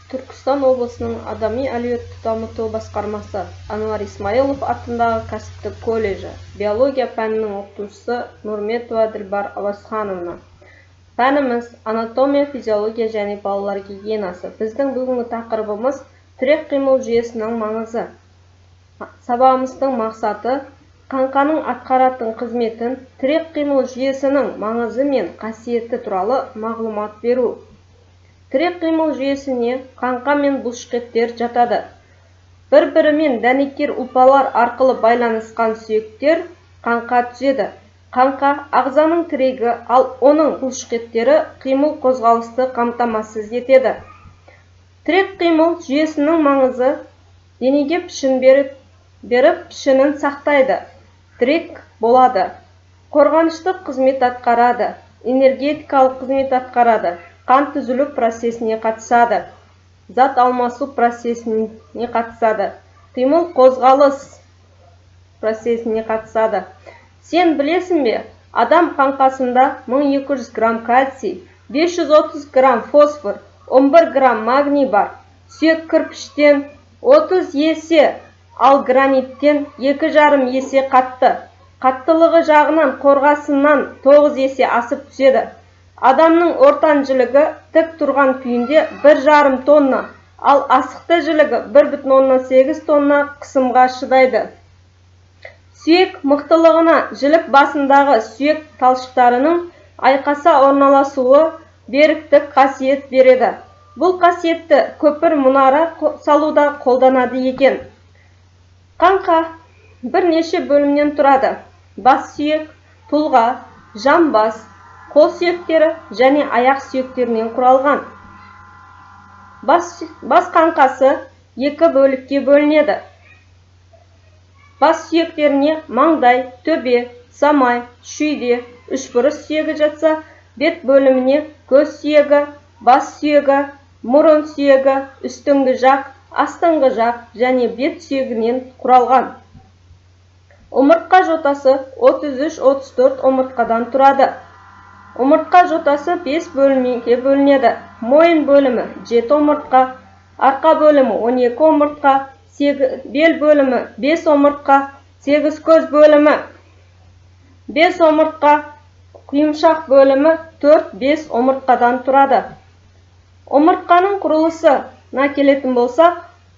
Түркістан облысының Адами әлеуетті дамыту басқармасы Ануар Исмаилов атындағы кәсіптік колледжі биология пәнінің оқытушысы Нұрметова Дилбар Авазхановна. Пәніміз анатомия, физиология және балалар гигиенасы. Біздің бүгінгі тақырыбымыз тірек қимыл жүйесінің маңызы. Сабағымыздың мақсаты қаңқаның атқаратын қызметін, тірек қимыл жүйесінің маңызы мен қасиеті туралы мағлұмат беру. Тірек қимыл жүйесіне қаңқа мен бұлшықеттер жатады. Бір-бірімен дәнекер ұлпалар арқылы байланысқан сүйектер қаңқа түзеді. Қаңқа ағзаның тірегі, ал оның бұлшықеттері қимыл қозғалысты қамтамасыз етеді. Тірек қимыл жүйесінің маңызы денеге пішін беріп, пішінін сақтайды. Тірек болады. Қорғаныштық қызмет атқарады. Энергетикалық қызмет атқарады. Қан түзілу процесіне қатысады. Зат алмасу процесіне қатысады. Қимыл қозғалыс процесіне қатысады. Сен білесің бе, адам қаңқасында 1200 грамм кальций, 530 грамм фосфор, 11 грамм магний бар. Сүйек кірпіштен 30 есе, ал граниттен 2,5 есе қатты. Қаттылығы жағынан қорғасыннан 9 есе асып түседі. Адамның ортан жілігі тік тұрған күйінде 1,5 тонна, ал асықты жілігі 1,8 тонна қысымға шыдайды. Сүйек мықтылығына жілік басындағы сүйек талшықтарының айқаса орналасуы беріктік қасиет береді. Бұл қасиетті көпір мұнара салуда қолданады екен. Қаңқа бірнеше бөлімнен тұрады. Бас сүйек, тұлға, жамбас, қол сүйектері және аяқ сүйектерінен құралған. Бас қаңқасы екі бөлікке бөлінеді. Бас сүйектеріне маңдай, төбе, самай, шүйде, үшбұрыш сүйегі жатса, бет бөліміне көз сүйегі, бас сүйегі, мұрын сүйегі, үстіңгі жақ, астыңғы жақ және бет сүйегінен құралған. Омыртқа жотасы 33-34 омыртқадан тұрады. Омыртқа жотасы 5 бөлімге бөлінеді. Мойын бөлімі 7 омыртқа, арқа бөлімі 12 омыртқа, бел бөлімі 5 омыртқа, 8 көз бөлімі 5 омыртқа, құйымшақ бөлімі 4-5 омыртқадан тұрады. Омыртқаның құрылысына келетін болсақ,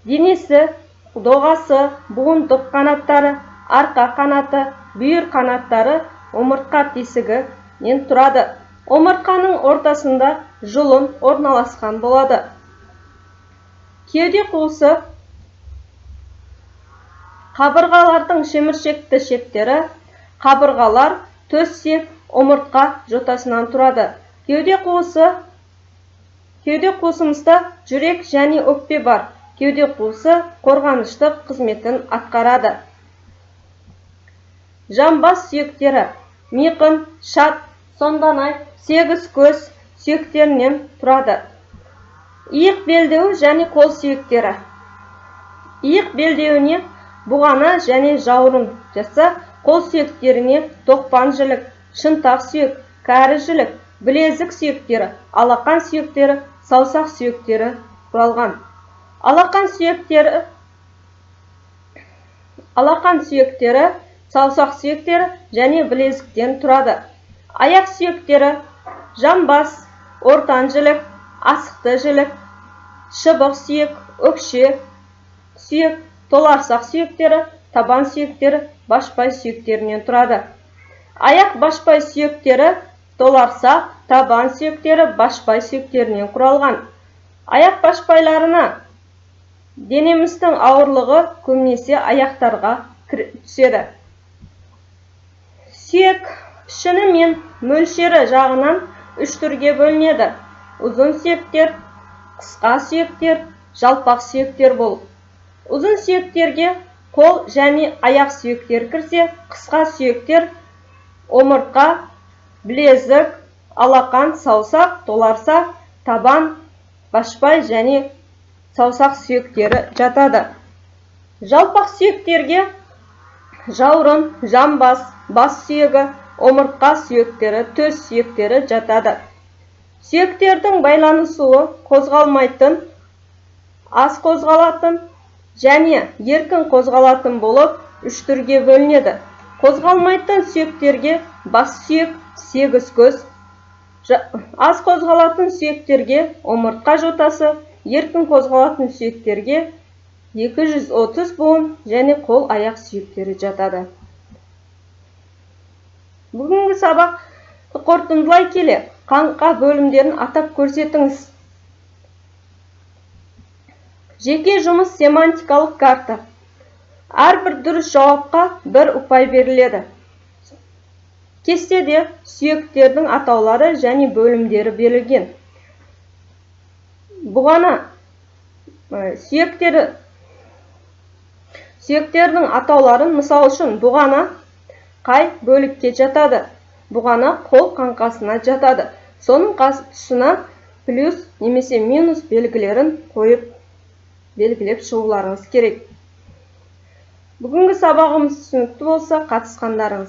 денесі, доғасы, буындық қанаттары, арқа қанаты, бүйір қанаттары омыртқа тесігінен тұрады. Омыртқаның ортасында жұлын орналасқан болады. Кеуде қуысы қабырғалардың шеміршекті шеттері, қабырғалар, төссек, омыртқа жотасынан тұрады. Кеуде қуысымызда жүрек және өкпе бар. Кеуде қуысы қорғаныштық қызметін атқарады. Жамбас сүйектері миқын, шат, сонданай, 8 көз сүйектерінен тұрады. Иық белдеуі және қол сүйектері. Иық белдеуіне бұғана және жауырын жатса, қол сүйектеріне тоқпан жілік, шынтақ сүйек, кәрі жілік, білезік сүйектері, алақан сүйектері, саусақ сүйектері құралған. Алақан сүйектері, саусақ сүйектері және білезіктен тұрады. Аяқ сүйектері жамбас, ортан жілік, асықты жілік, шыбық сүйек, өкше сүйек, толарсақ сүйектері, табан сүйектері, башпай сүйектерінен тұрады. Аяқ башпай сүйектері, толарсақ, табан сүйектері, башпай сүйектерінен құралған. Аяқ башпайларына денеміздің ауырлығы көбінесе аяқтарға түседі. Сүйек пішіні мен мөлшері жағынан 3 түрге бөлінеді. Ұзын сүйектер, қысқа сүйектер, жалпақ сүйектер болып. Ұзын сүйектерге қол және аяқ сүйектер кірсе, қысқа сүйектер омыртқа, білезік, алақан, саусақ, толарсақ, табан, башпай және саусақ сүйектері жатады. Жалпақ сүйектерге жауырын, жамбас, бас сүйегі, омыртқа сүйектері, төс сүйектері жатады. Сүйектердің байланысуы қозғалмайтын аз қозғалатын және еркін қозғалатын болып үш түрге бөлінеді. Қозғалмайтын сүйектерге бас сүйек, сегіз көз, аз қозғалатын сүйектерге омыртқа жотасы, еркін қозғалатын сүйектерге 230 буын және қол-аяқ сүйектері жатады. Бүгінгі сабақты қорытындылай келе, қаңқа бөлімдерін атап көрсетіңіз. Жеке жұмыс семантикалық карта. Әрбір дұрыс жауапқа бір ұпай беріледі. Кестеде сүйектердің атаулары және бөлімдері берілген. Бұғана сүйектердің атауларын, мысал үшін, бұғана қай бөлікке жатады? Бұғана қол қаңқасына жатады. Соның тұсына плюс немесе минус белгілерін қойып белгілеп шығуларыңыз керек. Бүгінгі сабағымыз түсінікті болса, қатысқандарыңыз